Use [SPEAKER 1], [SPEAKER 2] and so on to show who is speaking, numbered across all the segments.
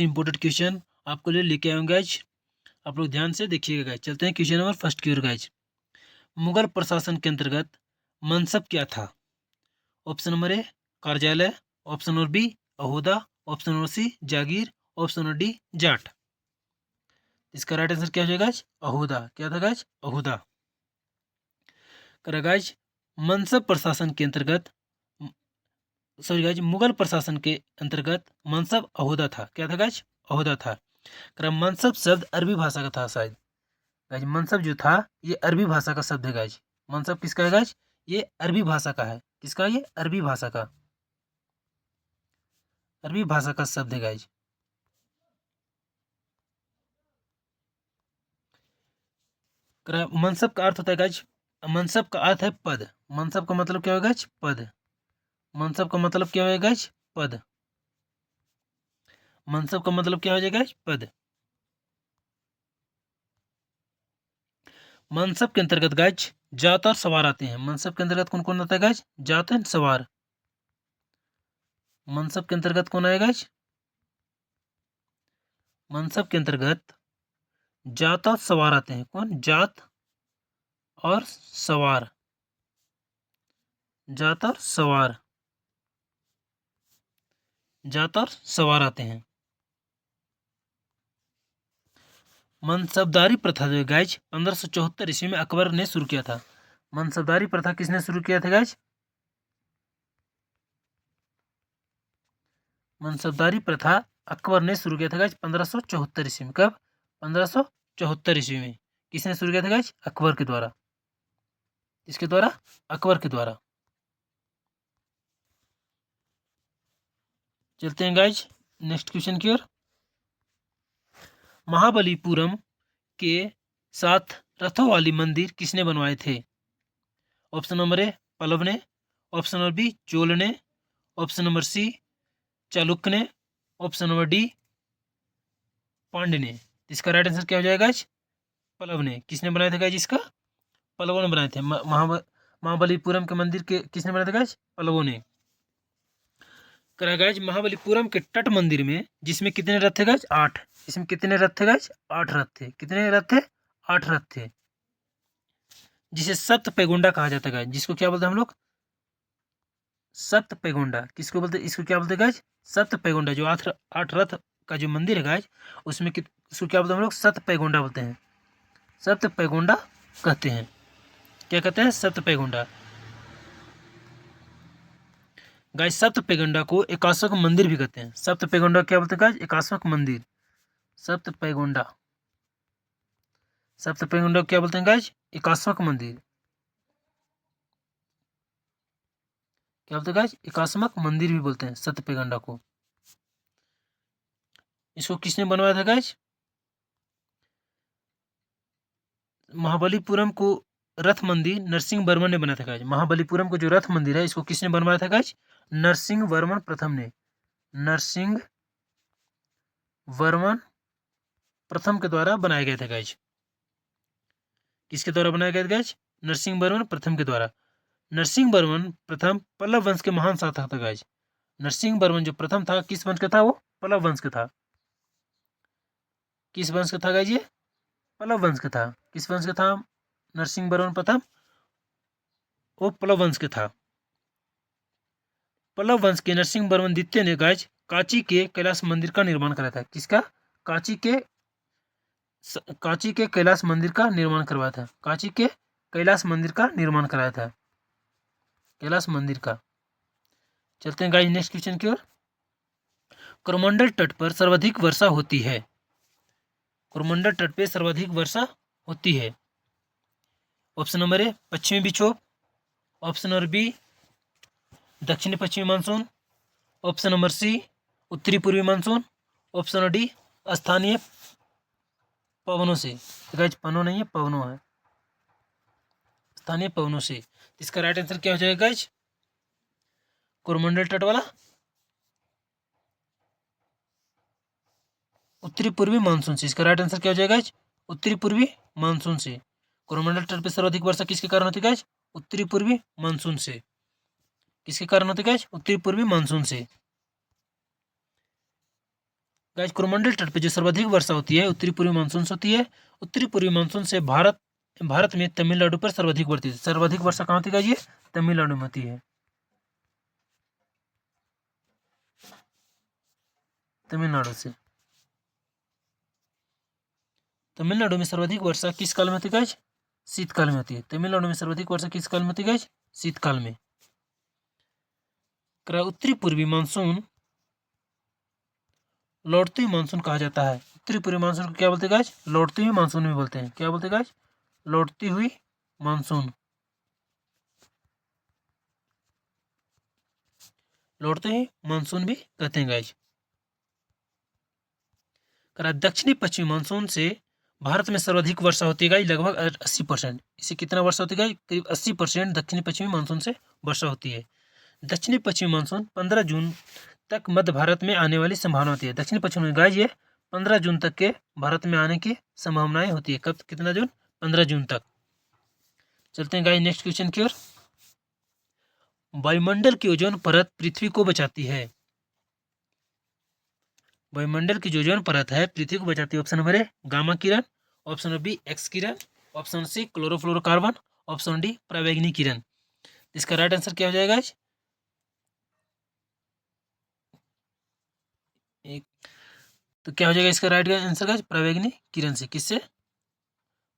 [SPEAKER 1] Important question आपको लिए लेके आऊंगा गाइज। आप लोग ध्यान से देखिएगा गाइज। चलते हैं क्वेश्चन नंबर फर्स्ट की ओर गाइज। मुगल प्रशासन के अंतर्गत मनसब क्या था? ऑप्शन नंबर ए कार्यालय, ऑप्शन नंबर बी अहूदा, ऑप्शन नंबर सी जागीर, ऑप्शन नंबर डी जाट। इसका राइट आंसर क्या हो जाएगा गाइज? अहूदा। क्या था गाइज? अहूदा। करा गाइज मनसब प्रशासन के अंतर्गत, सॉरी गाइज, मुगल प्रशासन के अंतर्गत मनसब अहूदा था। क्या था गाइज? अहूदा था। मनसब शब्द अरबी भाषा का था शायद गाइज। मनसब जो था ये अरबी भाषा का शब्द है गाइज। मनसब किसका है गाइज? ये अरबी भाषा का है। किसका? ये अरबी भाषा का, अरबी भाषा का शब्द है गाइज। मनसब का अर्थ होता है गाइज, मनसब का अर्थ है पद। मनसब का मतलब क्या होगा गाइज? पद। मनसब का मतलब क्या होगा गाइज? पद। मनसब का मतलब क्या हो जाएगा गाइज? पद। मनसब के अंतर्गत गाइज जात और सवार आते हैं। मनसब के अंतर्गत कौन कौन आता है गाइज? जात एंड सवार। मनसब के अंतर्गत कौन आएगा गाइज? मनसब के अंतर्गत जात और सवार आते हैं। कौन? जात और सवार। जात और सवार, जात और सवार आते हैं। मनसबदारी प्रथा जो है गाइज 1574 ईस्वी में अकबर ने शुरू किया था। मनसबदारी प्रथा किसने शुरू किया था गाइज? मनसबदारी प्रथा अकबर ने शुरू किया था गाइज 1574 ईस्वी में। कब? 1574 ईस्वी में। किसने शुरू किया था गाइज? अकबर के द्वारा। किसके द्वारा? अकबर के द्वारा। चलते हैं गाइज नेक्स्ट क्वेश्चन की ओर। महाबलीपुरम के साथ रथों वाली मंदिर किसने बनवाए थे? ऑप्शन नंबर ए पल्लव ने, ऑप्शन नंबर बी चोल ने, ऑप्शन नंबर सी चालुक्य ने, ऑप्शन नंबर डी पांड्य ने। इसका राइट आंसर क्या हो जाएगा गाइज? पल्लव ने। किसने बनाया था गाइज इसका? पल्लवों ने बनाए थे। महाबलीपुरम के मंदिर के किसने बनाए थे गाइज? पल्लवों ने। करा गाइज महाबलीपुरम के तट मंदिर में, जिसमें कितने रथ थे गाइज? 8। इसमें कितने रथ थे गाइज? 8 रथ थे। कितने रथ थे? 8 रथ थे। जिसे सप्त पैगोंडा कहा जाता है गाइज। जिसको क्या बोलते हैं हम लोग? सप्त पैगोंडा। किसको बोलते हैं? इसको क्या बोलते हैं गाइज? सप्त पैगोंडा। जो 8 रथ का जो मंदिर है गाइज, उसमें इसको क्या बोलते हैं हम लोग? सप्त पैगोंडा बोलते हैं। सप्त पैगोंडा कहते हैं। क्या कहते हैं? सप्त पैगोंडा। गाइस सप्त पैगोंडा को एकाश्वक मंदिर भी कहते हैं। सप्त पैगोंडा क्या बोलते हैं गाइस? एकाश्वक मंदिर। सप्त पैगोंडा, सप्त पैगोंडा क्या बोलते हैं गाइस? एकाश्वक मंदिर। क्या बोलते हैं गाइस? एकाश्वक मंदिर भी बोलते हैं सप्त पैगोंडा को। इसको किसने बनवाया था गाइस? महाबलीपुरम को रथ मंदिर नरसिंह वर्मन ने बनाया था गाइस। महाबलीपुरम को जो रथ मंदिर है, इसको किसने बनवाया था गाइस? नरसिंह वर्मन प्रथम ने। नरसिंह वर्मन प्रथम के द्वारा बनाया गया था गाइस। किसके द्वारा बनाया गया था गाइस? नरसिंह वर्मन प्रथम के द्वारा। नरसिंह वर्मन प्रथम पल्लव वंश के महान शासक था गाइस। नरसिंह वर्मन जो प्रथम था, किस वंश का था? वो पल्लव वंश का था। किस वंश का था गाइस? ये पल्लव वंश का था। किस वंश का था नरसिंह वर्मन प्रथम? वो पल्लव वंश के था। पल्लव वंश के नरसिंह वर्मन द्वितीय ने गाइस कांची के कैलाश मंदिर का निर्माण कराया था। किसका? कांची के कैलाश मंदिर का निर्माण करवाया था। कांची के कैलाश मंदिर का निर्माण कराया था। कैलाश मंदिर का। चलते हैं गाइस नेक्स्ट क्वेश्चन की ओर। कोरोमंडल तट पर सर्वाधिक वर्षा होती है। कोरोमंडल तट पे सर्वाधिक वर्षा होती है। ऑप्शन नंबर ए पश्चिमी विक्षोभ, ऑप्शन नंबर बी दक्षिणी पश्चिमी मानसून, ऑप्शन नंबर सी उत्तरी पूर्वी मानसून, ऑप्शन नंबर डी स्थानीय पवनों से। गाइस पवनों नहीं है, पवनों है। स्थानीय पवनों से। इसका राइट आंसर क्या हो जाएगा गाइस? कोरोमंडल तट वाला उत्तरी पूर्वी मानसून से। इसका राइट आंसर क्या हो जाएगा गाइस? उत्तरी पूर्वी मानसून से। कोरोमंडल तट पर सर्वाधिक वर्षा किसके कारण होती है गाइस? उत्तरी पूर्वी मानसून से। किसके कारण होती है गाइस? उत्तरी पूर्वी मानसून से। गाइस कोरोमंडल तट पे जो सर्वाधिक वर्षा होती है उत्तरी पूर्वी मानसून से होती है। उत्तरी पूर्वी मानसून से भारत में तमिलनाडु पर सर्वाधिक बढ़ती है। सर्वाधिक वर्षा कहाँ होती है? ये तमिलनाडु में होती है। तमिलनाडु से तमिलनाडु में सर्वाधिक वर्षा किस काल में होती है? शीतकाल में होती है। तमिलनाडु में सर्वाधिक वर्षा किस काल में होती है? शीतकाल में। उत्तरी पूर्वी मानसून लौटते हुए मानसून कहा जाता है। उत्तरी पूर्वी मानसून को क्या बोलते हैं गाइस? लौटती हुई मानसून भी बोलते हैं। क्या बोलते हैं गाइस? लौटती हुई मानसून। लौटते हुए मानसून भी कहते हैं गाइस। दक्षिणी पश्चिमी मानसून से भारत में सर्वाधिक वर्षा होती है लगभग 80%। इसे कितना वर्षा होती है? करीब 80% दक्षिणी पश्चिमी मानसून से वर्षा होती है। दक्षिणी पश्चिमी मानसून 15 जून तक मध्य भारत में आने वाली संभावना होती है। दक्षिणी पश्चिमी गाइस ये 15 जून तक के भारत में आने की संभावनाएं होती है। कब? कितना जून? 15 जून तक। चलते हैं गाइस नेक्स्ट क्वेश्चन की ओर। वायुमंडल की ओजोन परत पृथ्वी को बचाती है। वायुमंडल की जो ओजोन परत है पृथ्वी को बचाती है। ऑप्शन नंबर ए गामा किरण, ऑप्शन नंबर बी एक्स किरण, option C chlorofluorocarbon, option D परावैंगनी किरण। इसका राइट आंसर क्या हो जाएगा? तो क्या हो जाएगा इसका राइट आंसर गाइस? परावैंगनी किरण से। किससे?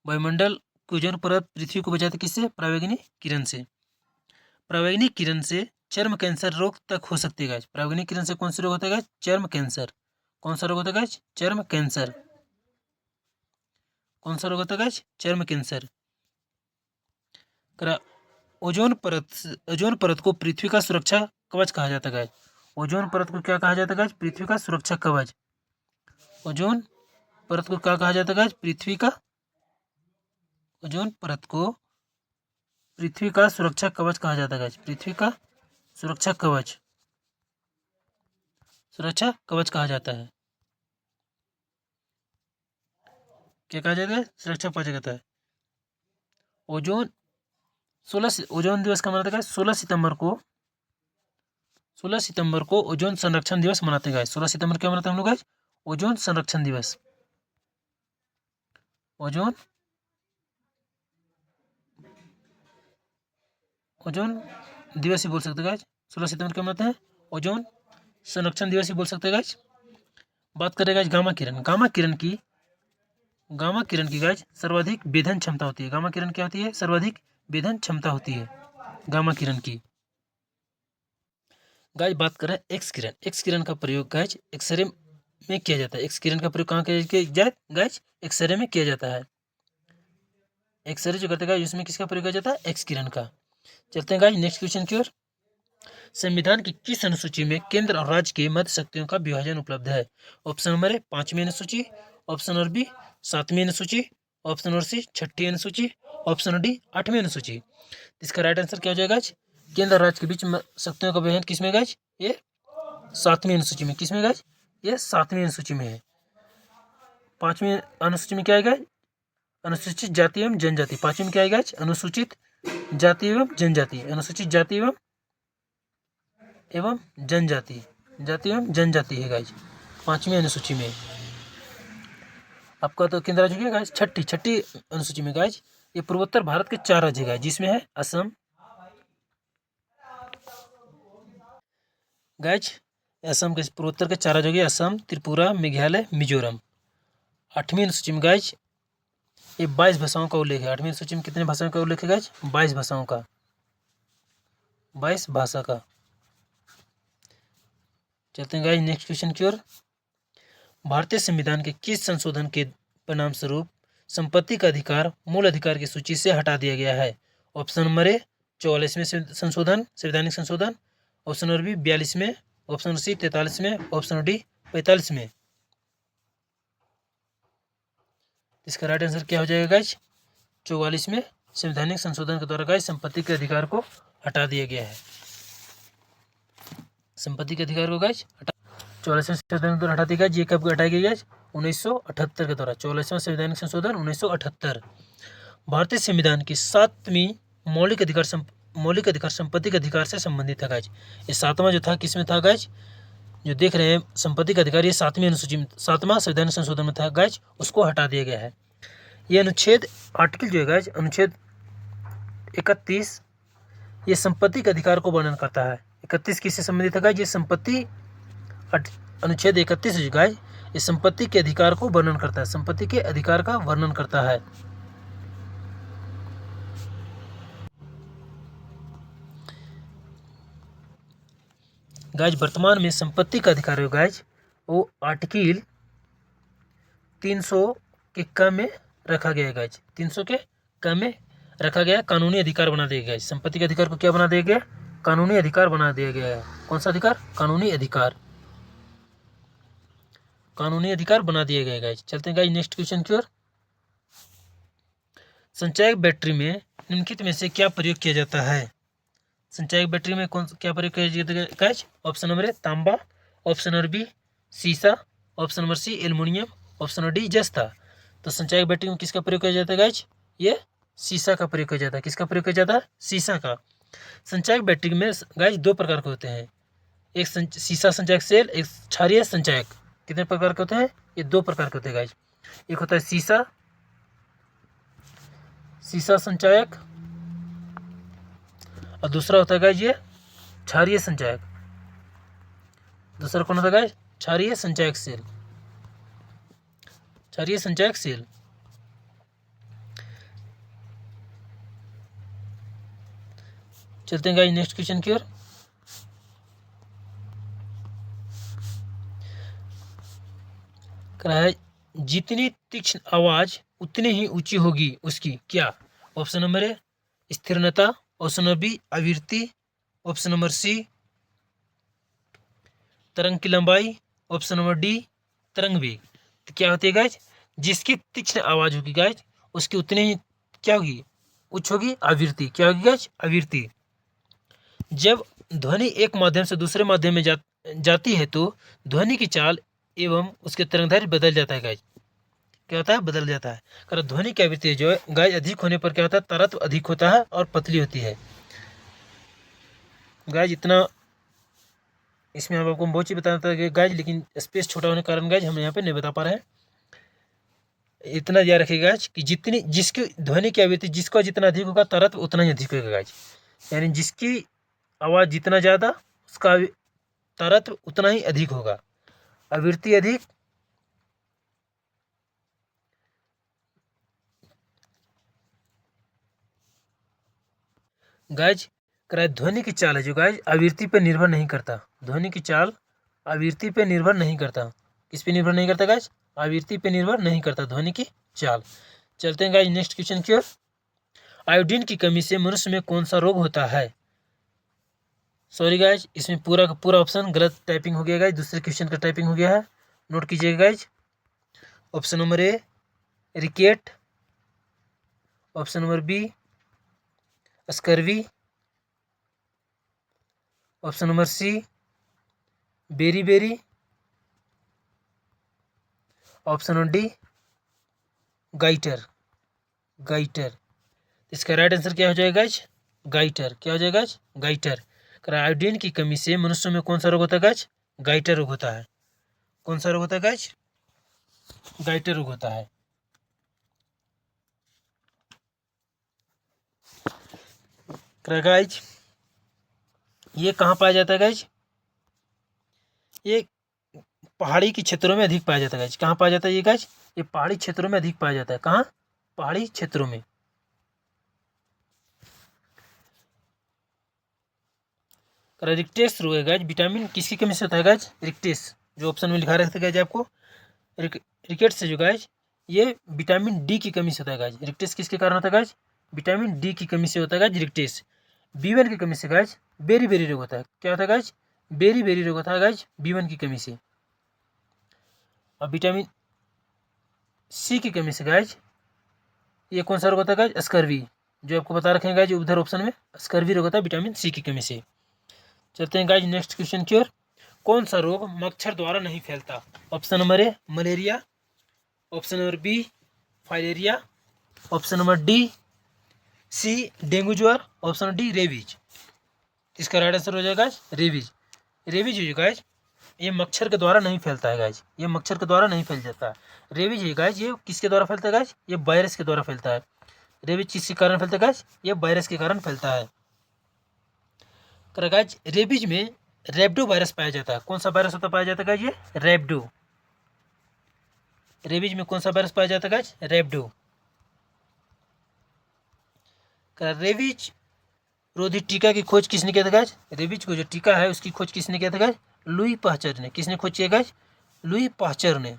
[SPEAKER 1] वायुमंडल की ओजोन परत पृथ्वी को बचाती किससे? परावैंगनी किरण से। परावैंगनी किरण से चर्म कैंसर रोग तक हो सकती है गाइस। परावैंगनी किरण से कौन सा रोग होता है गाइस? चर्म कैंसर। कौन सा रोग होता है गाइस? चर्म कैंसर। कौन सा रोग होता है गाइस? चर्म कैंसर। ओजोन परत को पृथ्वी का सुरक्षा कवच कहा जाता है गाइस। ओजोन परत को क्या कहा जाता है गाइस? पृथ्वी का सुरक्षा कवच। ओजोन परत को क्या कहा जाता है गाइस? पृथ्वी का ओजोन परत को पृथ्वी का सुरक्षा कवच कहा जाता है गाइस। पृथ्वी का सुरक्षा कवच, सुरक्षा कवच कहा जाता है। क्या कहा जाता है? सुरक्षा कवच कहता है। ओजोन ओजोन दिवस का मनाते हैं 16 सितंबर को ओजोन संरक्षण दिवस मनाते हैं। 16 सितंबर क्या मनाते हैं हम लोग? ओजोन संरक्षण दिवस। ओजोन दिवस ही बोल सकते हैं। 16 सितंबर क्या मनाते हैं? ओजोन संरक्षण दिवस ही बोल सकते हैं। बात करेगा गामा किरण। गामा किरण की गाइस सर्वाधिक वेधन क्षमता होती है। गामा किरण क्या होती है? सर्वाधिक वेधन क्षमता होती है गामा किरण की। गाइस बात करें एक्स किरण। एक्स किरण का प्रयोग गाइस एक्सरे में किया जाता है। एक्स किरण का प्रयोग कहाँ किया जाए गाइस? एक्सरे में किया जाता है। एक्सरे जो करते हैं उसमें किसका प्रयोग किया जाता है? एक्स किरण का। चलते हैं गाइस नेक्स्ट क्वेश्चन की ओर। संविधान की किस अनुसूची में केंद्र और राज्य के मध्य शक्तियों का विभाजन उपलब्ध है? ऑप्शन नंबर ए 5वीं अनुसूची, ऑप्शन नंबर बी 7वीं अनुसूची, ऑप्शन नंबर सी 6ठी अनुसूची, ऑप्शन नंबर डी 8वीं अनुसूची। इसका राइट आंसर क्या हो जाएगा? केंद्र और राज्य के बीच शक्तियों का विभाजन किसमें गाइस? ये 7वीं अनुसूची में। किसमें गाइस? ये 7वीं अनुसूची में है। 5वीं अनुसूची में क्या आएगा? अनुसूचित जाति एवं जनजाति। 5वीं में क्या आएगा? अनुसूचित जाति एवं जनजाति। अनुसूचित जाति एवं जनजाति, जाति एवं जनजाति है गाइस 5वीं अनुसूची में। आपका तो केंद्र राज्य गाइस छठी अनुसूची में गाइस ये पूर्वोत्तर भारत के 4 राज्य गाइस, जिसमें है असम गाइस। असम के पूर्वोत्तर के 4 राज्य हो गए असम, त्रिपुरा, मेघालय, मिजोरम। 8वीं अनुसूची में गाइस ये 22 भाषाओं का उल्लेख है। 8वीं अनुसूची में कितने भाषाओं का उल्लेख है गाइस? 22 भाषाओं का, 22 भाषा का। चलते हैं गाइस नेक्स्ट क्वेश्चन की ओर। भारतीय संविधान के किस संशोधन के परिणाम स्वरूप संपत्ति का अधिकार मूल अधिकार की सूची से हटा दिया गया है? ऑप्शन नंबर ए 44वें संशोधन, संवैधानिक संशोधन, ऑप्शन नंबर बी 42वें, ऑप्शन सी 43वें, ऑप्शन डी 45वें। इसका राइट आंसर क्या हो जाएगा गाइस? 44वें संवैधानिक संशोधन के द्वारा गाइस संपत्ति के अधिकार को हटा दिया गया है। संपत्ति के अधिकार को गाइस 44वें संशोधन के द्वारा हटा दिया गया। ये कब हटाई गई गाइस? 1978 के द्वारा। 44वां संवैधानिक संशोधन 1978। भारतीय संविधान की 7वीं मौलिक अधिकार संपत्ति के अधिकार से संबंधित था गाइस। ये 7वां जो था किसमें था गाइस? जो देख रहे हैं संपत्ति का अधिकार, ये 7वीं अनुसूची में, 7वां संविधान संशोधन में था गाइज, उसको हटा दिया गया है। ये अनुच्छेद आर्टिकल जो है गाइज, अनुच्छेद 31, ये संपत्ति के अधिकार को वर्णन करता है। 31 किससे संबंधित है गाइज? ये संपत्ति अनुच्छेद 31 जो गाइज, ये संपत्ति के अधिकार को वर्णन करता है, संपत्ति के अधिकार का वर्णन करता है। गाइज वर्तमान में संपत्ति का अधिकार है गाइज, वो आर्टिकल 300 के क में रखा गया है गाइज, 300 के क में रखा गया, कानूनी अधिकार बना दिया गया। संपत्ति के अधिकार को क्या बना दिया गया? कानूनी अधिकार बना दिया गया है। कौन सा अधिकार? कानूनी अधिकार, कानूनी अधिकार बना दिया गया गाइज। चलते हैं गाइज नेक्स्ट क्वेश्चन की ओर। संचायक बैटरी में निम्नलिखित में से क्या प्रयोग किया जाता है? संचायक बैटरी में क्या प्रयोग किया जाता है गाइज? ऑप्शन नंबर ए तांबा, ऑप्शन नंबर बी सीसा, option number C aluminium, option number D जस्ता। तो संचायक बैटरी में किसका प्रयोग किया जाता है गाइज? ये सीसा का प्रयोग किया जाता है। किसका प्रयोग किया जाता है? सीसा का। संचायक बैटरी में गाइज 2 प्रकार के होते हैं, एक सीसा संचायक सेल, एक क्षारीय संचायक। कितने प्रकार के होते हैं? ये 2 प्रकार के होते हैं गाइज। एक होता है सीसा संचायक, और दूसरा होता है गाइज ये क्षारीय संचायक। दूसरा कौन होता है गाइज? क्षारीय संचायक सेल, क्षारीय संचायक सेल। चलते हैं गाइज नेक्स्ट क्वेश्चन की ओर। कह रहा है जितनी तीक्ष्ण आवाज उतनी ही ऊंची होगी उसकी क्या? ऑप्शन नंबर ए स्थिरता, ऑप्शन नंबर बी आवृत्ति, ऑप्शन नंबर सी तरंग की लंबाई, ऑप्शन नंबर डी तरंग वेग। तो क्या होती है गाइज? जिसकी तीक्ष्ण आवाज होगी गाइज, उसकी उतनी ही क्या होगी? उच्च होगी आवृत्ति। क्या होगी गाइज? आवृत्ति। जब ध्वनि एक माध्यम से दूसरे माध्यम में जाती है तो ध्वनि की चाल एवं उसके तरंगदैर्घ्य बदल जाता है गाइज। क्या होता है? बदल जाता है। कारण ध्वनि की आवृत्ति जो है गाइज अधिक होने पर क्या होता है? तरत्व अधिक होता है और पतली होती है गाइज। इतना इसमें हम आपको बहुत चीज बताना था गाइज, लेकिन स्पेस छोटा होने के कारण गाइज हम यहाँ पे नहीं बता पा रहे हैं। इतना याद रखिएगा गाइज कि जितनी जिसकी ध्वनि की आवृत्ति जिसका जितना अधिक होगा तरत्व उतना ही अधिक होगा गाइज। यानी जिसकी आवाज जितना ज्यादा उसका तरत्व उतना ही अधिक होगा। आवृत्ति अधिक, गाइज कराए ध्वनि की चाल है जो गाइज आवृत्ति पर निर्भर नहीं करता। ध्वनि की चाल आवृत्ति पे निर्भर नहीं करता। किस पे निर्भर नहीं करता गाइज? आवृत्ति पे निर्भर नहीं करता ध्वनि की चाल। चलते हैं गाइज नेक्स्ट क्वेश्चन की ओर। आयोडीन की कमी से मनुष्य में कौन सा रोग होता है? सॉरी गाइज, इसमें पूरा का पूरा ऑप्शन गलत टाइपिंग हो गया गाइज, दूसरे क्वेश्चन का टाइपिंग हो गया है, नोट कीजिएगा guys. Option number A rickets, option number B scurvy, option number C beriberi, option number D goitre. इसका राइट आंसर क्या हो जाएगा गाइज? गाइटर। क्या हो जाएगा गाइज? गाइटर। आयोडीन की कमी से मनुष्य में कौन सा रोग होता है गाइज? गाइटर रोग होता है। कौन सा रोग होता है गाइज? गाइटर रोग होता है। गाइज ये कहाँ पाया जाता है गाइज? ये पहाड़ी के क्षेत्रों में अधिक पाया जाता है गाइज। कहाँ पाया जाता है ये गाइज? ये पहाड़ी क्षेत्रों में अधिक पाया जाता है। कहाँ? पहाड़ी क्षेत्रों में। रिक्टेस रोग है गाइज, विटामिन किसकी कमी से होता है गाइज? रिक्टेस, जो ऑप्शन में लिखा रहता है गाइज आपको, रिकेट से जो गाइज ये विटामिन डी की कमी से होता है गाइज। रिक्टेस किसके कारण होता है गाइज? विटामिन डी की कमी से होता है गाइज रिक्टेस। B1 की कमी से गाइज बेरी रोग होता है। क्या होता है गाइज? बेरी रोग होता है गाइज B1 की कमी से। और विटामिन सी की कमी से गाइज ये कौन सा रोग होता है गाइज? स्कर्वी, जो आपको बता रखे हैं गाइज उधर ऑप्शन में, स्कर्वी रोग होता है विटामिन सी की कमी से। चलते हैं गाइज नेक्स्ट क्वेश्चन की ओर। कौन सा रोग मच्छर द्वारा नहीं फैलता? Option number A malaria, option number B filaria, option number D C dengue ज्वर, ऑप्शन डी रेबीज। इसका राइट आंसर हो जाएगा रेबीज। रेबीज हो जाएगा ये मच्छर के द्वारा नहीं फैलता है गाइज, ये मच्छर के द्वारा नहीं फैल जाता है। रेबीज है गाइज, ये किसके द्वारा फैलता है गाइज, ये वायरस के द्वारा फैलता है। रेबीज किसके कारण फैलता है गाइज, ये वायरस के कारण फैलता है। गाइज रेबीज में रेब्डो वायरस पाया जाता है। कौन सा वायरस होता पाया जाता है गाइज, ये रेब्डो। रेबीज में कौन सा वायरस पाया जाता है गाइज, रेब्डो। रेबीज रोधी टीका की खोज किसने किया था गाइज, रेबीज को जो टीका है उसकी खोज किसने किया था गाइज, लुई पाश्चर ने। किसने खोज किया गाइज, लुई पाश्चर ने।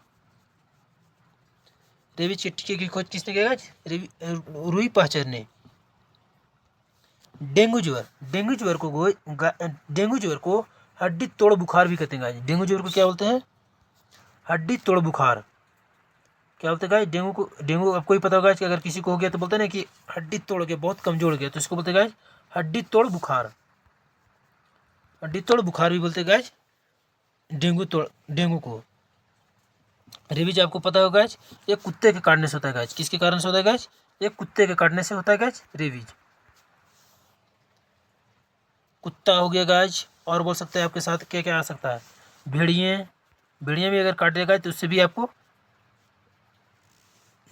[SPEAKER 1] रेबीज के टीके की खोज किसने किया गाइज, लुई पाश्चर ने। डेंगू ज्वर, डेंगू ज्वर को हड्डी तोड़ बुखार भी कहते हैं गाइज। डेंगू ज्वर को क्या बोलते हैं, हड्डी तोड़ बुखार। क्या बोलते हैं गाइज, डेंगू आपको ही पता होगा कि अगर किसी को हो गया तो बोलते हैं ना कि हड्डी तोड़ गया, बहुत कमजोर हो गया, तो इसको बोलते हैं गाइज हड्डी तोड़ बुखार। हड्डी तोड़ बुखार भी बोलते हैं गाइज डेंगू को। रेबीज आपको पता होगा गाइज, ये कुत्ते के काटने से होता है गाइज। किसके कारण से होता है गाइज, ये कुत्ते के काटने से होता है गाइज रेबीज। कुत्ता हो गया गाइज, और बोल सकते हैं आपके साथ क्या क्या आ सकता है, भेड़िए भी अगर काट देगा तो उससे भी आपको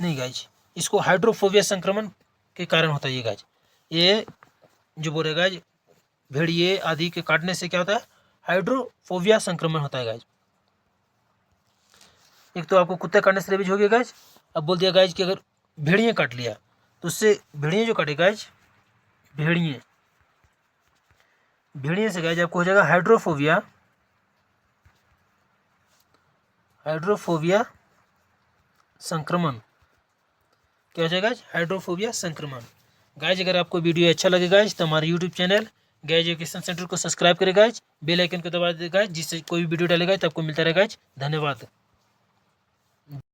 [SPEAKER 1] नहीं गाइज, इसको हाइड्रोफोबिया संक्रमण के कारण होता है ये गाइज। ये जो बोल रहे गाइज भेड़िए आदि के काटने से क्या होता है, हाइड्रोफोबिया संक्रमण होता है गाइज। एक तो आपको कुत्ते काटने से रेबीज हो गया गाइज। अब बोल दिया गाइज कि अगर भेड़िए काट लिया तो उससे भेड़िए जो काटे गाइज, भेड़िए से गाइज आपको हो जाएगा हाइड्रोफोबिया संक्रमण। क्या हो जाएगा, हाइड्रोफोबिया संक्रमण। गाइज अगर आपको वीडियो अच्छा लगे गाइज तो हमारे YouTube channel guys education centre को सब्सक्राइब करें गाइज, बेल आइकन को दबा दे गाइज, जिससे कोई भी वीडियो डालेगा तो आपको मिलता रहेगा गाइज। धन्यवाद।